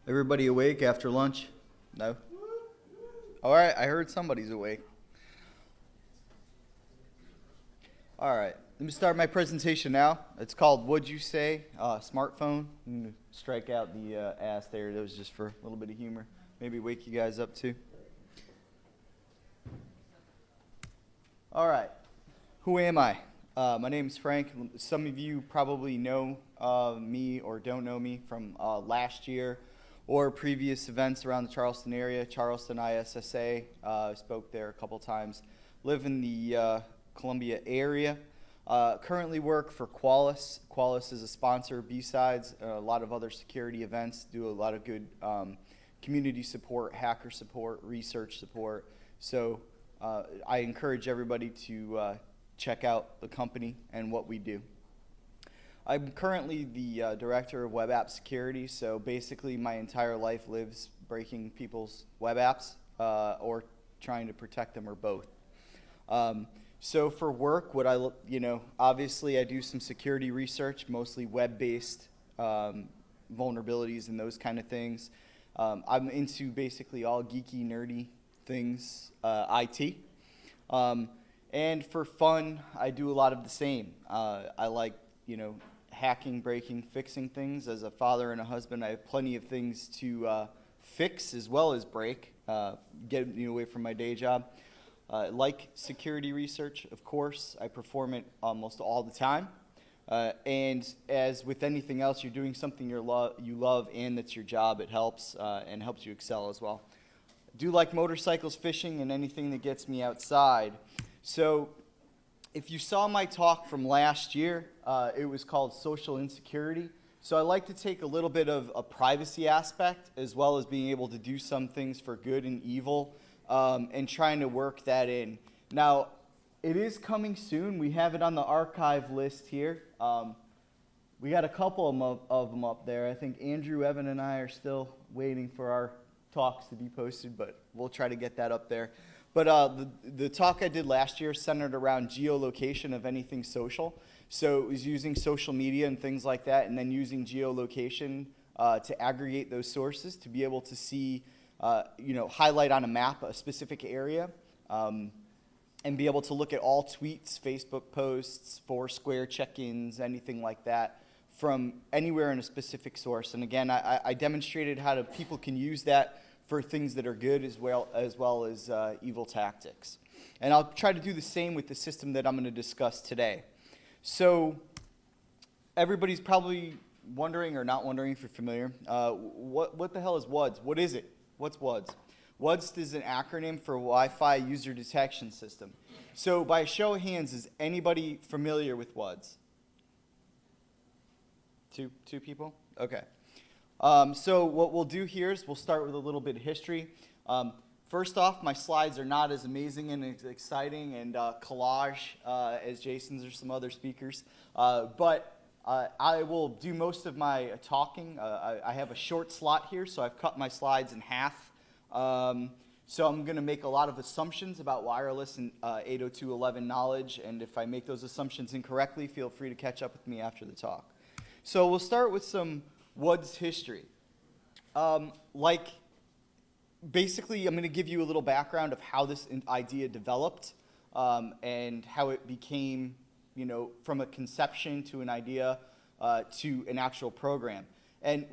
Everybody awake after lunch? No? All right, I heard somebody's awake. All right, let me start my presentation now. It's called Would You Say Smartphone. I'm going to strike out the ass there. That was just for a little bit of humor. Maybe wake you guys up too. All right, who am I? My name is Frank. Some of you probably know me or don't know me from last year or previous events around the Charleston area. Charleston ISSA, spoke there a couple times. Live in the Columbia area. Currently work for Qualys. Qualys is a sponsor of BSides, a lot of other security events, do a lot of good community support, hacker support, research support. So I encourage everybody to check out the company and what we do. I'm currently the director of web app security, so basically my entire life lives breaking people's web apps or trying to protect them, or both. So for work, obviously I do some security research, mostly web-based vulnerabilities and those kind of things. I'm into basically all geeky, nerdy things, IT. And for fun, I do a lot of the same. I like, hacking, breaking, fixing things. As a father and a husband, I have plenty of things to fix as well as break, get away from my day job. Like security research, of course, I perform it almost all the time. And as with anything else, you're doing something you love and that's your job. It helps and helps you excel as well. I do like motorcycles, fishing, and anything that gets me outside. So if you saw my talk from last year, it was called Social Insecurity. So I like to take a little bit of a privacy aspect as well as being able to do some things for good and evil and trying to work that in. Now, it is coming soon. We have it on the archive list here. We got a couple of them up there. I think Andrew, Evan, and I are still waiting for our talks to be posted, but we'll try to get that up there. But the talk I did last year centered around geolocation of anything social. So it was using social media and things like that, and then using geolocation to aggregate those sources to be able to see, highlight on a map a specific area, and be able to look at all tweets, Facebook posts, Foursquare check-ins, anything like that from anywhere in a specific source. And again, I demonstrated how people can use that for things that are good as well as evil tactics. And I'll try to do the same with the system that I'm going to discuss today. So everybody's probably wondering or not wondering if you're familiar. What the hell is WUDS? What is it? What's WUDS? WUDS is an acronym for Wi-Fi User Detection System. So by a show of hands, is anybody familiar with WUDS? Two people? Okay. So what we'll do here is we'll start with a little bit of history. First off, my slides are not as amazing and as exciting and collage as Jason's or some other speakers, but I will do most of my talking. I have a short slot here, so I've cut my slides in half. So I'm going to make a lot of assumptions about wireless and 802.11 knowledge, and if I make those assumptions incorrectly, feel free to catch up with me after the talk. So we'll start with some WUDS history. Basically, I'm going to give you a little background of how this idea developed and how it became, from a conception to an idea to an actual program. And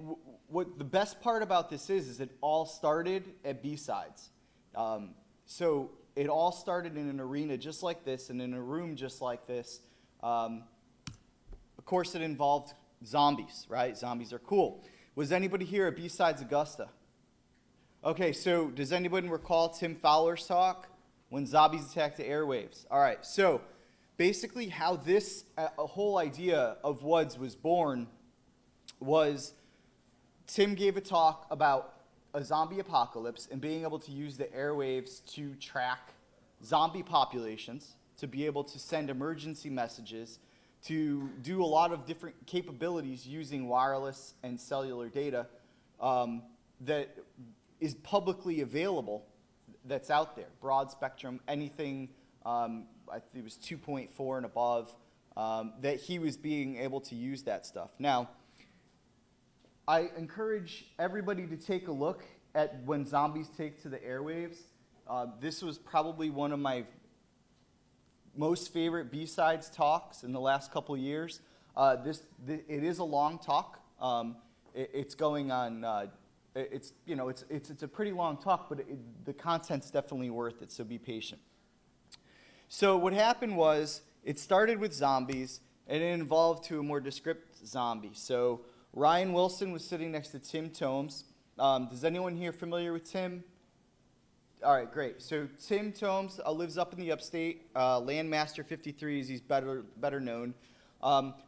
what the best part about this is it all started at BSides. So it all started in an arena just like this and in a room just like this. Of course, it involved zombies, right? Zombies are cool. Was anybody here at BSides Augusta? Okay, so does anybody recall Tim Fowler's talk? When zombies attack the airwaves. All right, so basically how this whole idea of WUDS was born was Tim gave a talk about a zombie apocalypse and being able to use the airwaves to track zombie populations, to be able to send emergency messages, to do a lot of different capabilities using wireless and cellular data that is publicly available that's out there. Broad spectrum, anything, I think it was 2.4 and above, that he was being able to use that stuff. Now, I encourage everybody to take a look at when zombies take to the airwaves. This was probably one of my most favorite B-Sides talks in the last couple years. It is a long talk. It's going on. It's a pretty long talk, but the content's definitely worth it. So be patient. So what happened was it started with zombies, and it evolved to a more descriptive zombie. So Ryan Wilson was sitting next to Tim Tomes. Is anyone here familiar with Tim? All right, great. So Tim Tomes lives up in the upstate. Landmaster 53 is he's better known.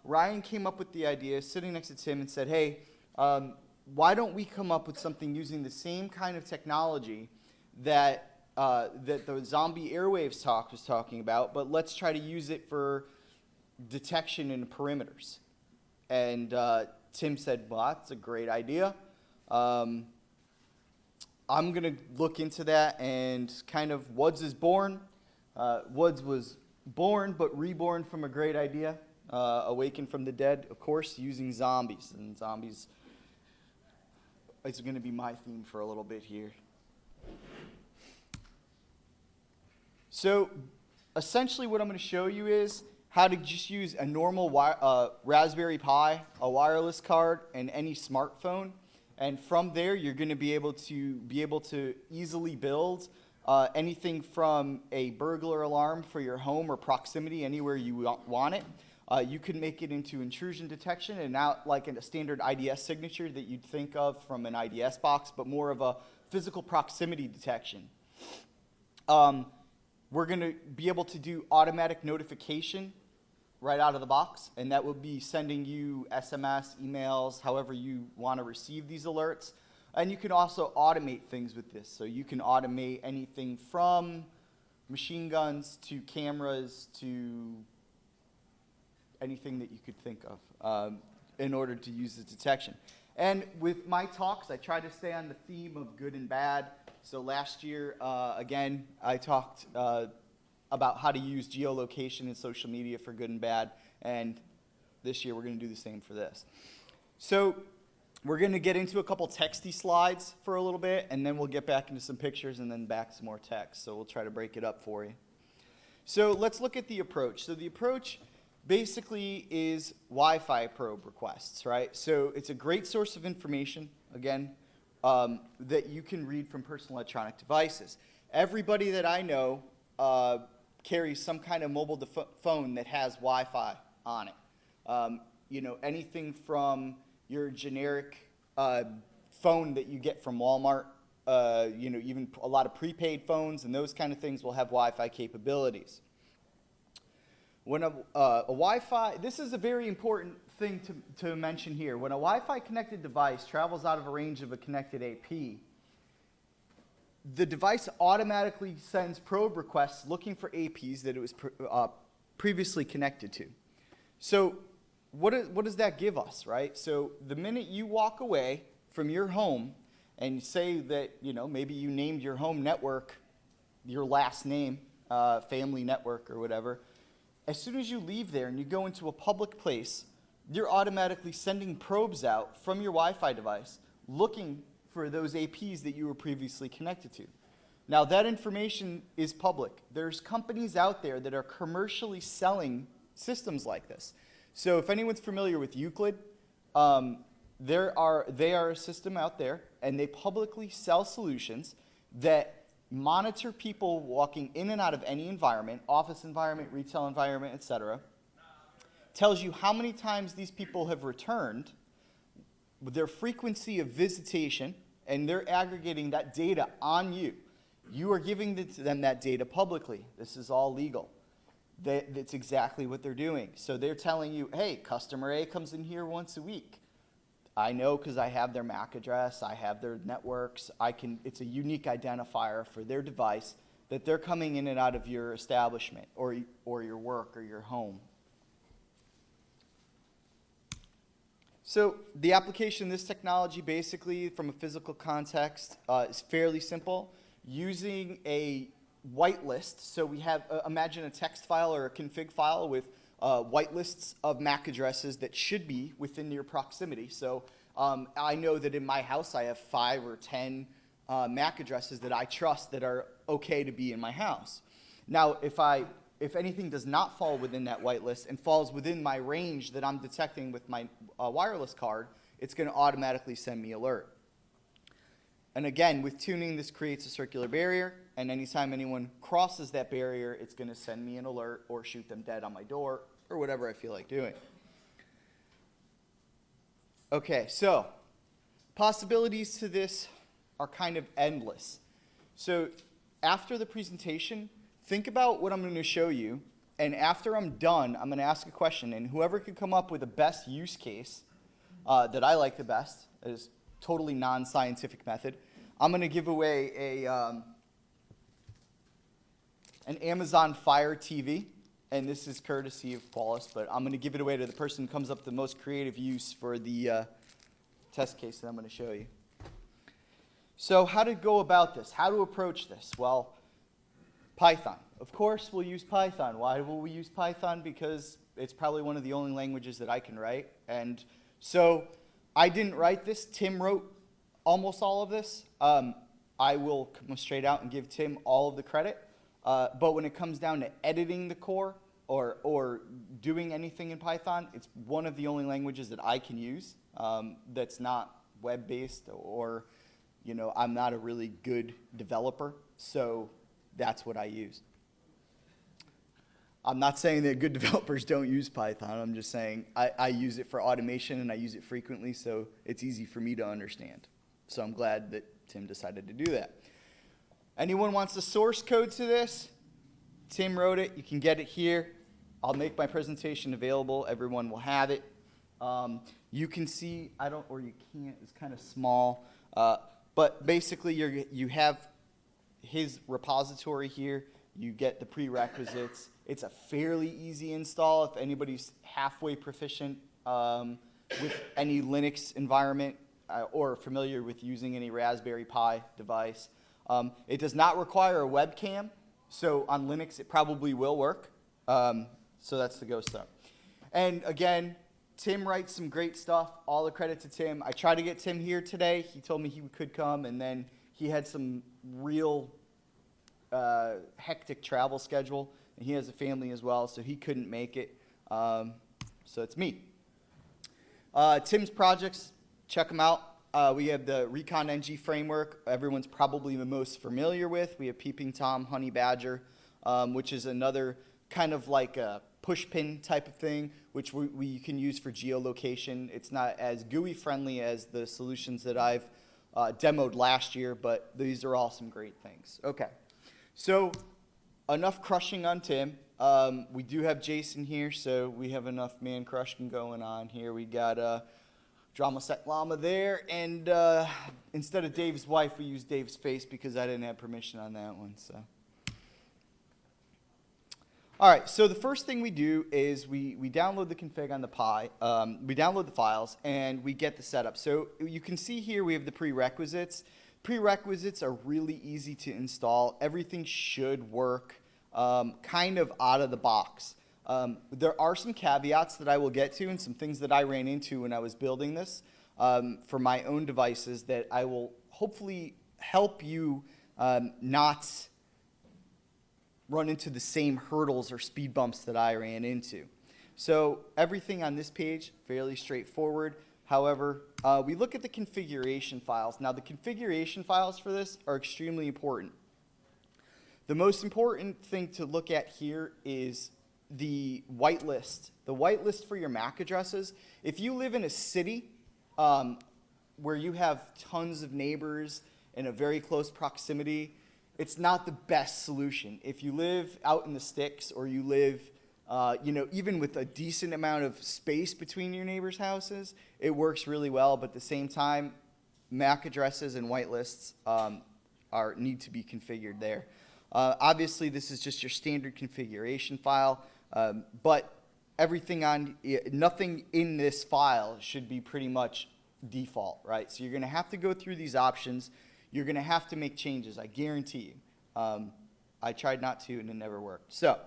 Ryan came up with the idea, sitting next to Tim, and said, hey, why don't we come up with something using the same kind of technology that the zombie airwaves talk was talking about, but let's try to use it for detection in perimeters. And Tim said, well, that's a great idea. I'm going to look into that, and kind of WUDS is born. WUDS was born, but reborn from a great idea, awakened from the dead, of course, using zombies. And zombies is going to be my theme for a little bit here. So essentially what I'm going to show you is how to just use a normal Raspberry Pi, a wireless card, and any smartphone. And from there, you're going to be able to easily build anything from a burglar alarm for your home or proximity anywhere you want it. You can make it into intrusion detection, and not like a standard IDS signature that you'd think of from an IDS box, but more of a physical proximity detection. We're going to be able to do automatic notification right out of the box, and that will be sending you SMS, emails, however you want to receive these alerts. And you can also automate things with this. So you can automate anything from machine guns to cameras to anything that you could think of in order to use the detection. And with my talks, I try to stay on the theme of good and bad. So last year, again, I talked about how to use geolocation and social media for good and bad. And this year, we're going to do the same for this. So we're going to get into a couple texty slides for a little bit, and then we'll get back into some pictures and then back to some more text. So we'll try to break it up for you. So let's look at the approach. So the approach basically is Wi-Fi probe requests, right? So it's a great source of information, again, that you can read from personal electronic devices. Everybody that I know carries some kind of mobile phone that has Wi-Fi on it. Anything from your generic phone that you get from Walmart, even a lot of prepaid phones and those kind of things will have Wi-Fi capabilities. When a Wi-Fi, this is a very important thing to mention here. When a Wi-Fi connected device travels out of a range of a connected AP, the device automatically sends probe requests looking for APs that it was previously connected to. So what does that give us, right? So the minute you walk away from your home and say that, maybe you named your home network your last name, family network or whatever, as soon as you leave there and you go into a public place, you're automatically sending probes out from your Wi-Fi device looking for those APs that you were previously connected to. Now, that information is public. There's companies out there that are commercially selling systems like this. So if anyone's familiar with Euclid, they are a system out there, and they publicly sell solutions that monitor people walking in and out of any environment, office environment, retail environment, etc. Tells you how many times these people have returned, their frequency of visitation, and they're aggregating that data on you. You are giving them that data publicly. This is all legal. That's exactly what they're doing. So they're telling you, hey, customer A comes in here once a week. I know because I have their MAC address, I have their networks, it's a unique identifier for their device that they're coming in and out of your establishment or your work or your home. So the application of this technology basically from a physical context is fairly simple. Using a whitelist, so we have, imagine a text file or a config file with whitelists of MAC addresses that should be within your proximity. So I know that in my house I have 5 or 10 MAC addresses that I trust that are okay to be in my house. Now, if anything does not fall within that whitelist and falls within my range that I'm detecting with my wireless card, it's going to automatically send me alert. And again, with tuning, this creates a circular barrier, and anytime anyone crosses that barrier, it's going to send me an alert or shoot them dead on my door or whatever I feel like doing. Okay, so possibilities to this are kind of endless. So after the presentation, think about what I'm going to show you, and after I'm done, I'm going to ask a question, and whoever can come up with the best use case that I like the best, is totally non-scientific method, I'm going to give away an Amazon Fire TV, and this is courtesy of Paulus, but I'm going to give it away to the person who comes up with the most creative use for the test case that I'm going to show you. So how to go about this? How to approach this? Well, Python. Of course we'll use Python. Why will we use Python? Because it's probably one of the only languages that I can write. And so I didn't write this. Tim wrote almost all of this. I will come straight out and give Tim all of the credit. But when it comes down to editing the core or doing anything in Python, it's one of the only languages that I can use that's not web-based, or I'm not a really good developer, so that's what I use. I'm not saying that good developers don't use Python. I'm just saying I use it for automation, and I use it frequently, so it's easy for me to understand. So I'm glad that Tim decided to do that. Anyone wants the source code to this? Tim wrote it. You can get it here. I'll make my presentation available. Everyone will have it. You can see, or you can't, it's kind of small. But basically, you have his repository here. You get the prerequisites. It's a fairly easy install if anybody's halfway proficient with any Linux environment or familiar with using any Raspberry Pi device. It does not require a webcam, so on Linux it probably will work. So that's the go start. And again, Tim writes some great stuff. All the credit to Tim. I tried to get Tim here today. He told me he could come, and then he had some real hectic travel schedule, and he has a family as well, so he couldn't make it. So it's me. Tim's projects, check them out. We have the Recon NG framework, everyone's probably the most familiar with. We have Peeping Tom, Honey Badger, which is another kind of like a push pin type of thing, which we can use for geolocation. It's not as GUI friendly as the solutions that I've demoed last year, but these are all some great things. Okay, so enough crushing on Tim. We do have Jason here, so we have enough man crushing going on here. We got Drama Set Llama there, and instead of Dave's wife, we used Dave's face because I didn't have permission on that one. So, all right. So the first thing we do is we download the config on the Pi. We download the files and we get the setup. So you can see here we have the prerequisites. Prerequisites are really easy to install. Everything should work kind of out of the box. There are some caveats that I will get to and some things that I ran into when I was building this for my own devices that I will hopefully help you not run into the same hurdles or speed bumps that I ran into. So everything on this page, fairly straightforward. However, we look at the configuration files. Now the configuration files for this are extremely important. The most important thing to look at here is the whitelist. The whitelist for your MAC addresses. If you live in a city where you have tons of neighbors in a very close proximity, it's not the best solution. If you live out in the sticks or you live even with a decent amount of space between your neighbors' houses, it works really well, but at the same time, MAC addresses and whitelists need to be configured there. Obviously, this is just your standard configuration file, but nothing in this file should be pretty much default, right? So you're going to have to go through these options. You're going to have to make changes, I guarantee you. I tried not to, and it never worked. So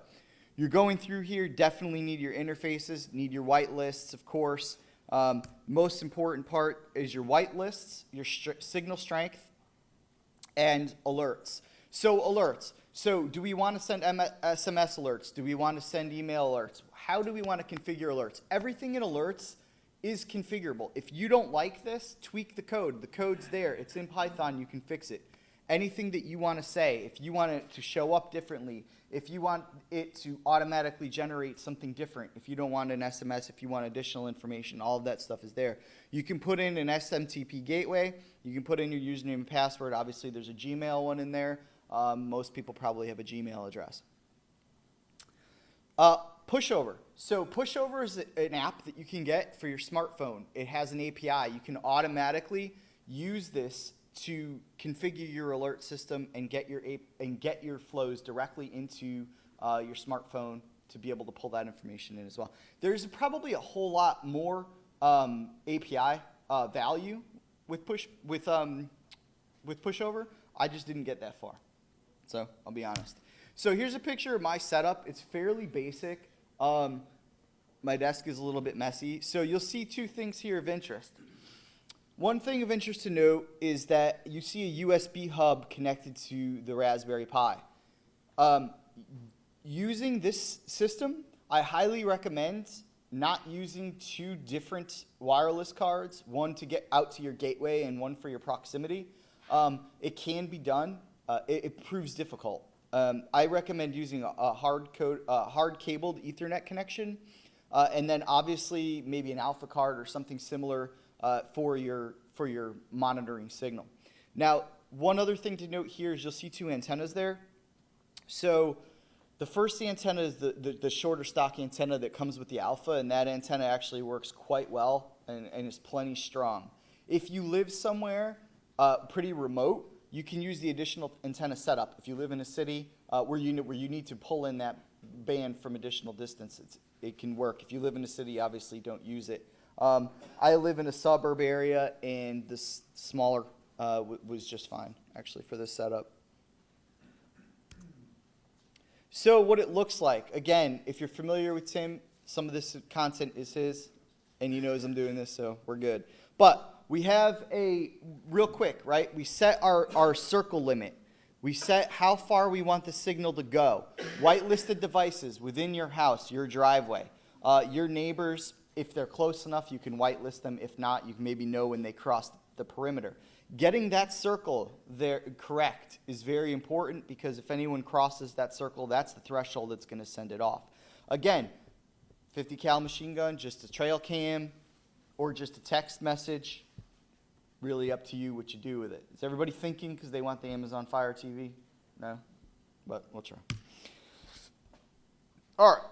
you're going through here, definitely need your interfaces, need your whitelists, of course. Most important part is your whitelists, your signal strength, and alerts. So alerts. So do we want to send SMS alerts? Do we want to send email alerts? How do we want to configure alerts? Everything in alerts is configurable. If you don't like this, tweak the code. The code's there. It's in Python. You can fix it. Anything that you want to say, if you want it to show up differently, if you want it to automatically generate something different, if you don't want an SMS, if you want additional information, all of that stuff is there. You can put in an SMTP gateway. You can put in your username and password. Obviously, there's a Gmail one in there. Most people probably have a Gmail address. Pushover. So Pushover is an app that you can get for your smartphone. It has an API. You can automatically use this to configure your alert system and get your flows directly into your smartphone to be able to pull that information in as well. There's probably a whole lot more API value with Pushover. I just didn't get that far, so I'll be honest. So here's a picture of my setup. It's fairly basic. My desk is a little bit messy. So you'll see two things here of interest. One thing of interest to note is that you see a USB hub connected to the Raspberry Pi. Using this system, I highly recommend not using two different wireless cards, one to get out to your gateway and one for your proximity. It can be done. It proves difficult. I recommend using a hard cabled Ethernet connection, and then obviously maybe an alpha card or something similar for your monitoring signal. Now, one other thing to note here is you'll see two antennas there. So the first antenna is the shorter stock antenna that comes with the alpha, and that antenna actually works quite well and is plenty strong. If you live somewhere pretty remote, you can use the additional antenna setup. If you live in a city where you need to pull in that band from additional distance, it can work. If you live in a city, obviously don't use it. I live in a suburb area, and this smaller was just fine, actually, for this setup. So what it looks like, again, if you're familiar with Tim, some of this content is his, and he knows I'm doing this, so we're good. But we have real quick, right? We set our circle limit. We set how far we want the signal to go. Whitelisted devices within your house, your driveway. Your neighbors, if they're close enough, you can whitelist them. If not, you can maybe know when they cross the perimeter. Getting that circle there correct is very important, because if anyone crosses that circle, that's the threshold that's going to send it off. Again, 50 cal machine gun, just a trail cam, or just a text message. Really up to you what you do with it. Is everybody thinking because they want the Amazon Fire TV? No? But we'll try. All right.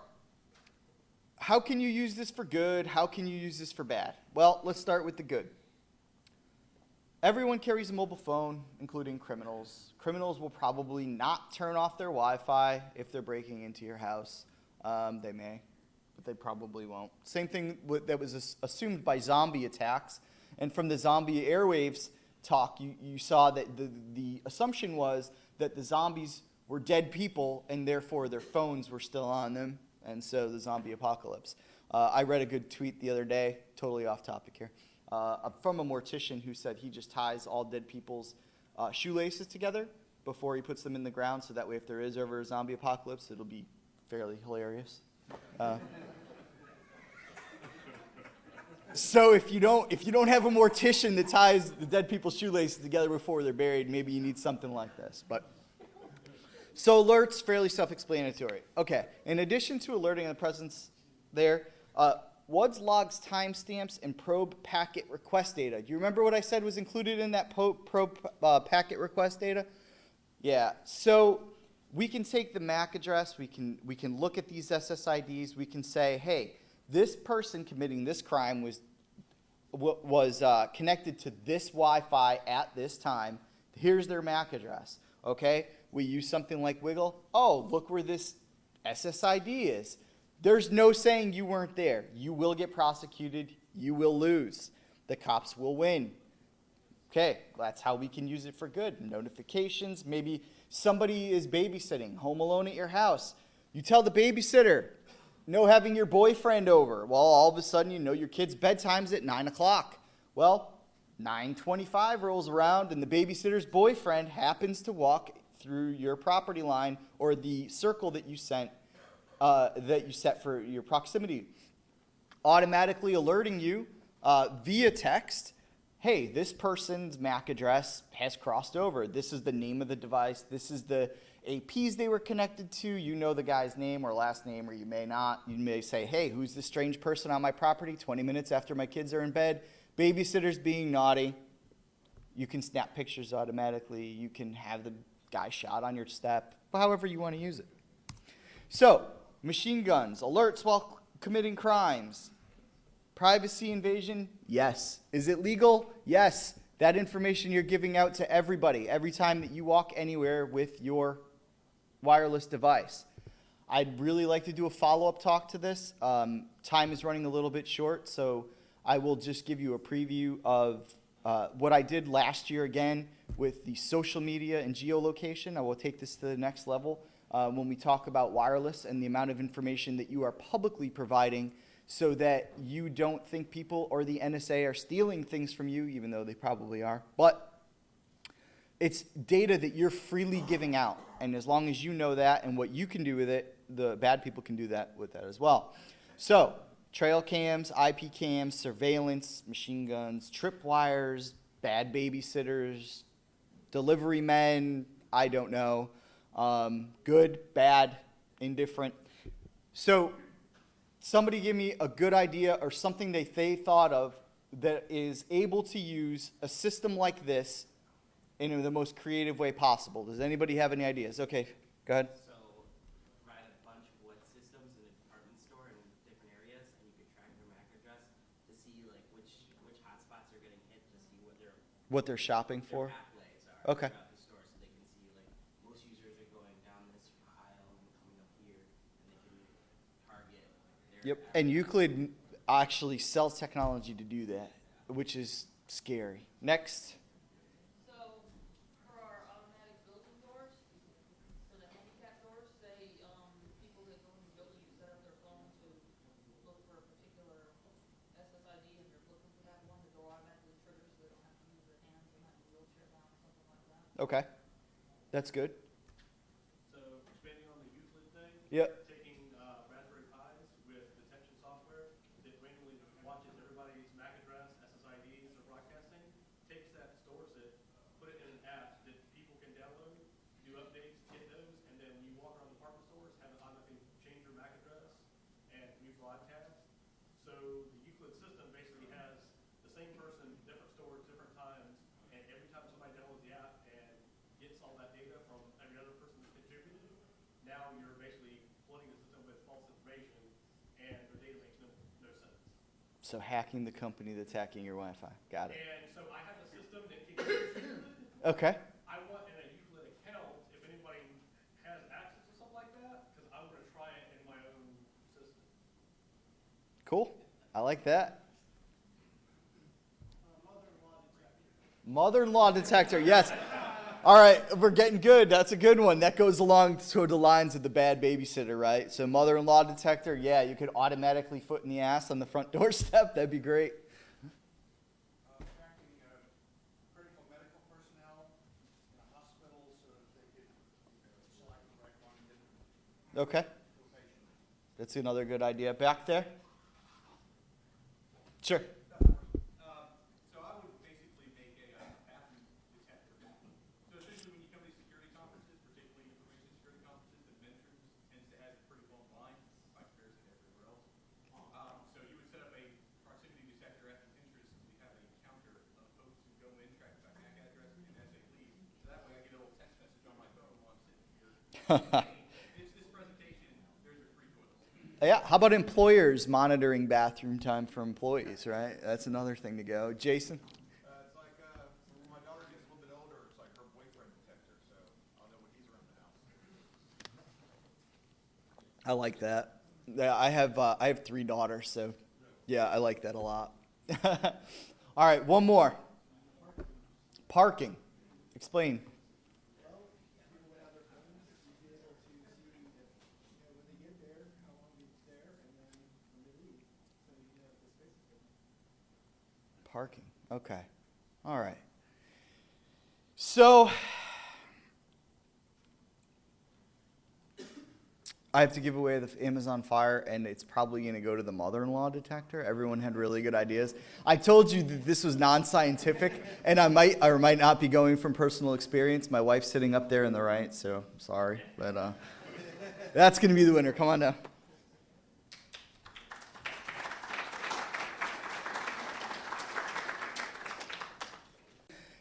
How can you use this for good? How can you use this for bad? Well, let's start with the good. Everyone carries a mobile phone, including criminals. Criminals will probably not turn off their Wi-Fi if they're breaking into your house. They may, but they probably won't. Same thing that was assumed by zombie attacks. And from the zombie airwaves talk, you saw that the assumption was that the zombies were dead people, and therefore their phones were still on them, and so the zombie apocalypse. I read a good tweet the other day, totally off topic here, from a mortician who said he just ties all dead people's shoelaces together before he puts them in the ground, so that way if there is ever a zombie apocalypse, it'll be fairly hilarious. So if you don't have a mortician that ties the dead people's shoelaces together before they're buried, maybe you need something like this. So alerts, fairly self-explanatory. Okay, in addition to alerting the presence there, WUDS logs timestamps and probe packet request data. Do you remember what I said was included in that probe packet request data? Yeah, so we can take the MAC address, we can look at these SSIDs, we can say, hey, this person committing this crime was connected to this Wi-Fi at this time. Here's their MAC address. Okay, we use something like Wiggle. Oh, look where this SSID is. There's no saying you weren't there. You will get prosecuted. You will lose. The cops will win. Okay, that's how we can use it for good. Notifications. Maybe somebody is babysitting, home alone at your house. You tell the babysitter, No having your boyfriend over. Well, all of a sudden, you know your kid's bedtime's at 9 o'clock. Well, 9:25 rolls around, and the babysitter's boyfriend happens to walk through your property line or the circle that you set for your proximity, automatically alerting you via text, hey, this person's MAC address has crossed over. This is the name of the device. This is the APs they were connected to. You know the guy's name or last name, or you may not. You may say, hey, who's this strange person on my property 20 minutes after my kids are in bed? Babysitter's being naughty. You can snap pictures automatically. You can have the guy shot on your step, however you want to use it. So, machine guns, alerts while committing crimes. Privacy invasion? Yes. Is it legal? Yes. That information you're giving out to everybody every time that you walk anywhere with your wireless device. I'd really like to do a follow-up talk to this. Time is running a little bit short, so I will just give you a preview of what I did last year again with the social media and geolocation. I will take this to the next level when we talk about wireless and the amount of information that you are publicly providing so that you don't think people or the NSA are stealing things from you, even though they probably are. But it's data that you're freely giving out. And as long as you know that and what you can do with it, the bad people can do that with that as well. So, trail cams, IP cams, surveillance, machine guns, tripwires, bad babysitters, delivery men, I don't know. Good, bad, indifferent. So, somebody give me a good idea or something that they thought of that is able to use a system like this in the most creative way possible. Does anybody have any ideas? Okay, go ahead. So, provide a bunch of WUDS systems in a department store in different areas, and you could track their MAC address to see like which hotspots are getting hit, to see what they're shopping for. Pathways are Okay. throughout the store, so they can see like most users are going down this aisle and coming up here, and they can target their Yep. And Euclid actually sells technology to do that, which is scary. Next. So, for our automatic building doors, for the handicap doors, say, people that go in the building and set up their phone to look for a particular SSID and they're looking for that one, the door automatically triggers so they don't have to use their hands and have a wheelchair bound or something like that. Okay. That's good. So, expanding on the Euclid thing, Yep. taking Raspberry Pis with detection software that randomly watches everybody's MAC address, SSID, and broadcasting, takes that, stores it, put it in an app that people can download, do updates, get those, and then when you walk around department stores, have it automatically change your MAC address and new broadcast. So the Euclid system basically has the same person, different stores, different times, and every time somebody downloads the app and gets all that data from every other person that's contributed, now you're basically flooding the system with false information, and their data makes no sense. So hacking the company that's hacking your Wi-Fi. Got it. And so I have a system that can use Euclid. Okay. I want in a Euclid account, if anybody has access to something like that, because I'm going to try it in my own system. Cool. I like that. Mother-in-law detector. Yes. All right, we're getting good. That's a good one. That goes along to the lines of the bad babysitter, right? So mother-in-law detector, yeah, you could automatically foot in the ass on the front doorstep. That'd be great. Tracking critical medical personnel in a hospital so that they could select the right one and get the Okay. patient. That's another good idea. Back there? Sure. So I would basically make a bathroom detector. So essentially when you come to these security conferences, particularly information security conferences, the mentions tends to have a pretty long line by comparison to everywhere else. So you would set up a proximity detector at the entrance. We have a counter of folks who go in, track by MAC address, and as they leave. So that way I get a little text message on my phone while I'm sitting here. It's this presentation, there's your free toilet. Yeah, how about employers monitoring bathroom time for employees, right? That's another thing to go. Jason? It's like when my daughter gets a little bit older, it's like her boyfriend detector, so I'll know when he's around the house. I like that. Yeah, I have 3 daughters, so yeah, I like that a lot. All right, one more. Parking. Explain. Well, people would have their phones, you'd be able to see, if, when they get there, how long it's there, parking. Okay. All right. So I have to give away the Amazon Fire, and it's probably going to go to the mother-in-law detector. Everyone had really good ideas. I told you that this was non-scientific, and I might or might not be going from personal experience. My wife's sitting up there in the right, so sorry. But that's going to be the winner. Come on down.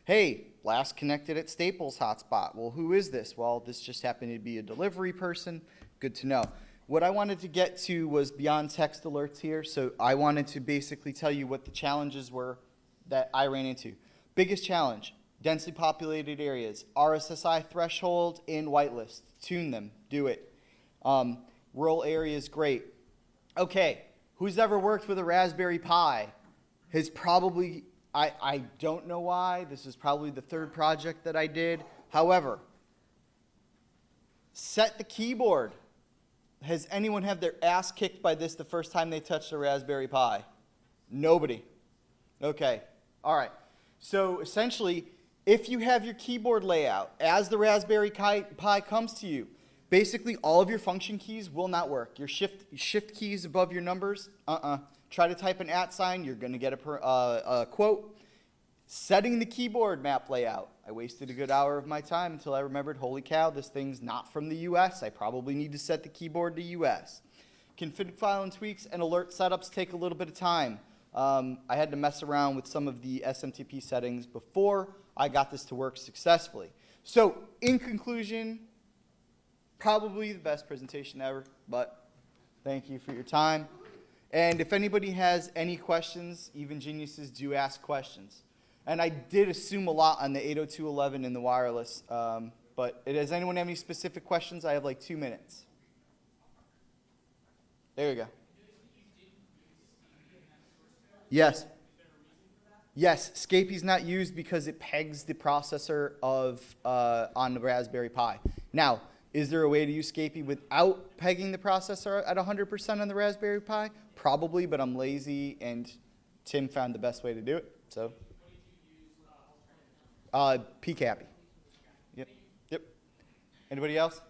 Hey, last connected at Staples hotspot. Well, who is this? Well, this just happened to be a delivery person. Good to know. What I wanted to get to was beyond text alerts here. So I wanted to basically tell you what the challenges were that I ran into. Biggest challenge, densely populated areas, RSSI threshold and whitelist. Tune them, do it. Rural areas, great. Okay, who's ever worked with a Raspberry Pi has probably, I don't know why, this is probably the third project that I did. However, set the keyboard. Has anyone had their ass kicked by this the first time they touched a Raspberry Pi? Nobody. Okay, all right. So essentially, if you have your keyboard layout as the Raspberry Pi comes to you, basically all of your function keys will not work. Your shift keys above your numbers, Try to type an @ sign, you're going to get a quote. Setting the keyboard map layout. I wasted a good hour of my time until I remembered, holy cow, this thing's not from the US. I probably need to set the keyboard to US. Config file and tweaks and alert setups take a little bit of time. I had to mess around with some of the SMTP settings before I got this to work successfully. So, in conclusion, probably the best presentation ever, but thank you for your time. And if anybody has any questions, even geniuses do ask questions. And I did assume a lot on the 802.11 and the wireless, but does anyone have any specific questions? I have like 2 minutes. There you go. Yes. Yes, Scapy's not used because it pegs the processor on the Raspberry Pi. Now, is there a way to use Scapy without pegging the processor at 100% on the Raspberry Pi? Probably, but I'm lazy, and Tim found the best way to do it. So, PCAPI. Yep. Anybody else?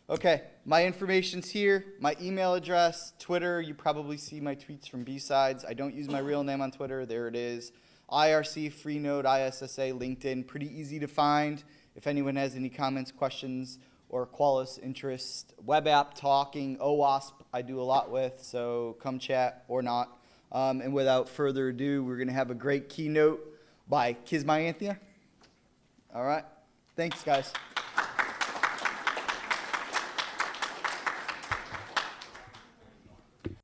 Okay, my information's here, my email address, Twitter, you probably see my tweets from B-Sides. I don't use my real name on Twitter, there it is. IRC, Freenode, ISSA, LinkedIn, pretty easy to find. If anyone has any comments, questions, or Qualys interest, web app talking, OWASP, I do a lot with, so come chat or not. And without further ado, we're going to have a great keynote by Kismayanthia. All right, thanks guys.